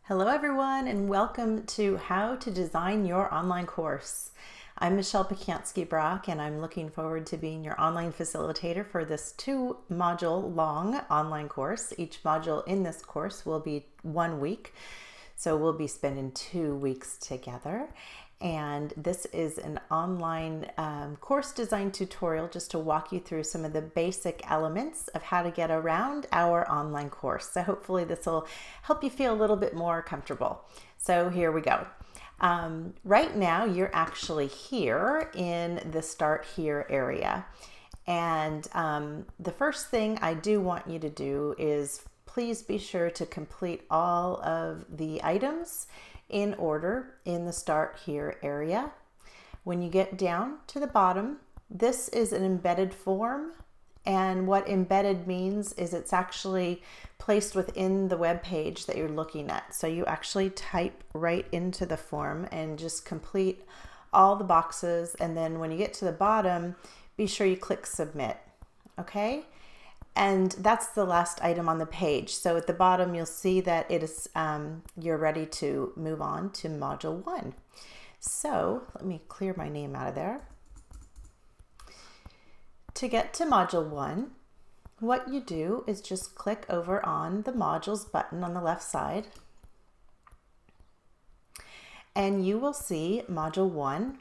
Hello everyone, and welcome to How to Design Your Online Course. I'm Michelle Pacansky-Brock, and I'm looking forward to being your online facilitator for this 2-module long online course. Each module in this course will be 1 week, so we'll be spending 2 weeks together. And this is an online course design tutorial just to walk you through some of the basic elements of how to get around our online course. So hopefully this will help you feel a little bit more comfortable. So here we go. Right now you're actually here in the Start Here area. And the first thing I do want you to do is please be sure to complete all of the items in order in the Start Here area. When you get down to the bottom, this is an embedded form, and what embedded means is it's actually placed within the web page that you're looking at. So you actually type right into the form and just complete all the boxes, and then when you get to the bottom, be sure you click submit. Okay? And that's the last item on the page. So at the bottom, you'll see that it is you're ready to move on to Module 1. So let me clear my name out of there. To get to Module 1, what you do is just click over on the Modules button on the left side, and you will see Module 1.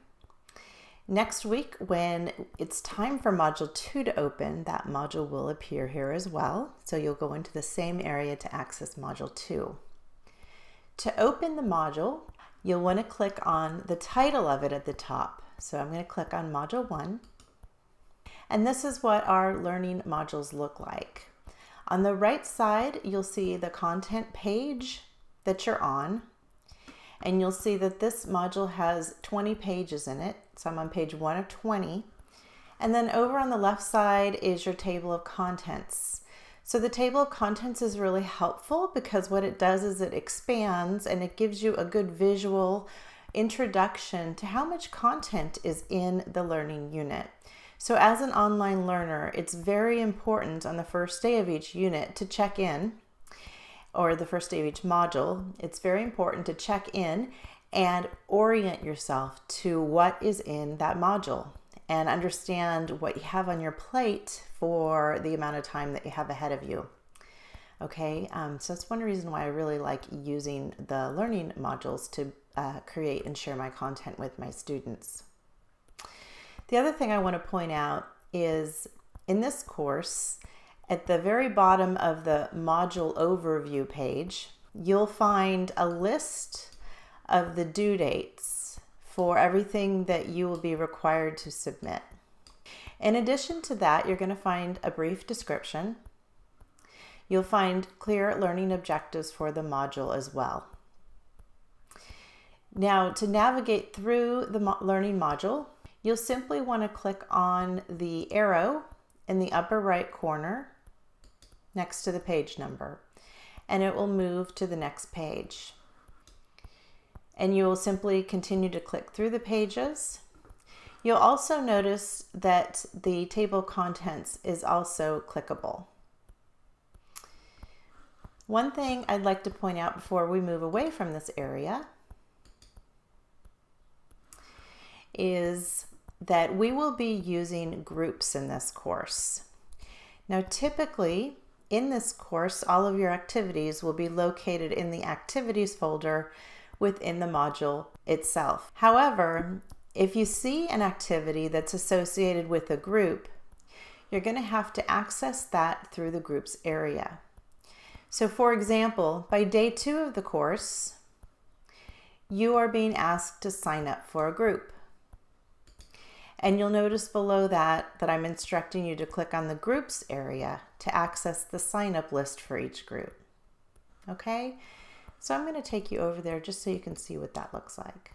Next week, when it's time for Module 2 to open, that module will appear here as well. So you'll go into the same area to access Module 2. To open the module, you'll want to click on the title of it at the top. So I'm going to click on Module 1. And this is what our learning modules look like. On the right side, you'll see the content page that you're on. And you'll see that this module has 20 pages in it. So I'm on page 1 of 20. And then over on the left side is your table of contents. So the table of contents is really helpful because what it does is it expands and it gives you a good visual introduction to how much content is in the learning unit. So as an online learner, it's very important on the first day of each unit to check in, or the first day of each module. It's very important to check in and orient yourself to what is in that module and understand what you have on your plate for the amount of time that you have ahead of you. Okay, so that's one reason why I really like using the learning modules to create and share my content with my students. The other thing I want to point out is in this course, at the very bottom of the module overview page, you'll find a list of the due dates for everything that you will be required to submit. In addition to that, you're going to find a brief description. You'll find clear learning objectives for the module as well. Now, to navigate through the learning module, you'll simply want to click on the arrow in the upper right corner next to the page number, and it will move to the next page. And you will simply continue to click through the pages. You'll also notice that the table of contents is also clickable. One thing I'd like to point out before we move away from this area is that we will be using groups in this course. Now, typically, in this course, all of your activities will be located in the activities folder within the module itself. However, if you see an activity that's associated with a group, you're going to have to access that through the groups area. So for example, by day 2 of the course, you are being asked to sign up for a group. And you'll notice below that I'm instructing you to click on the groups area to access the sign-up list for each group. Okay, so I'm going to take you over there just so you can see what that looks like.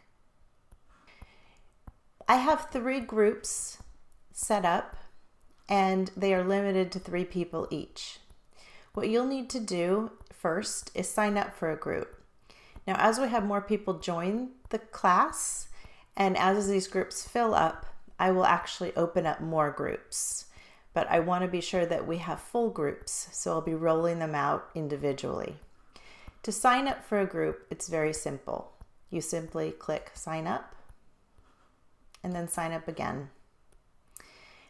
I have 3 groups set up, and they are limited to 3 people each. What you'll need to do first is sign up for a group. Now, as we have more people join the class, and as these groups fill up, I will actually open up more groups, but I want to be sure that we have full groups, so I'll be rolling them out individually. To sign up for a group, it's very simple. You simply click sign up and then sign up again.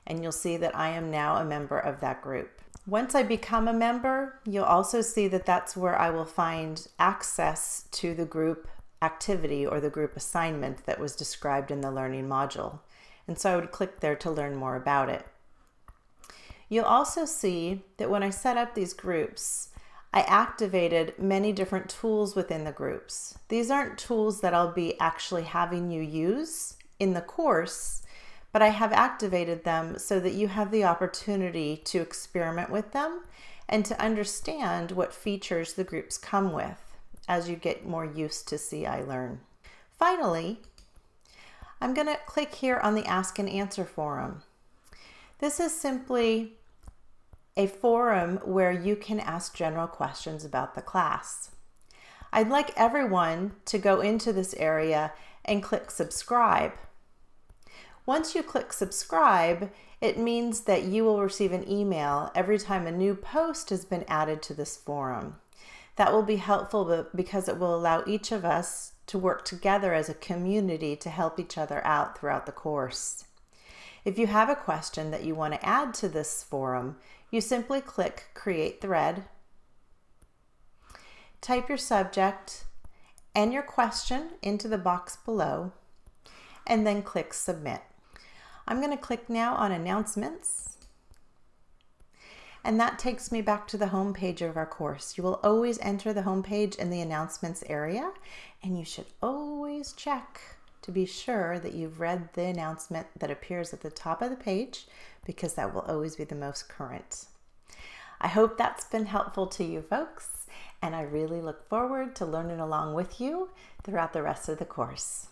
And you'll see that I am now a member of that group. Once I become a member, you'll also see that that's where I will find access to the group activity or the group assignment that was described in the learning module. And so I would click there to learn more about it. You'll also see that when I set up these groups, I activated many different tools within the groups. These aren't tools that I'll be actually having you use in the course, but I have activated them so that you have the opportunity to experiment with them and to understand what features the groups come with as you get more used to CI Learn. Finally, I'm going to click here on the Ask and Answer forum. This is simply a forum where you can ask general questions about the class. I'd like everyone to go into this area and click subscribe. Once you click subscribe, it means that you will receive an email every time a new post has been added to this forum. That will be helpful because it will allow each of us to work together as a community to help each other out throughout the course. If you have a question that you want to add to this forum, you simply click Create Thread, type your subject and your question into the box below, and then click Submit. I'm going to click now on Announcements, and that takes me back to the home page of our course. You will always enter the home page in the Announcements area, and you should always check to be sure that you've read the announcement that appears at the top of the page, because that will always be the most current. I hope that's been helpful to you folks, and I really look forward to learning along with you throughout the rest of the course.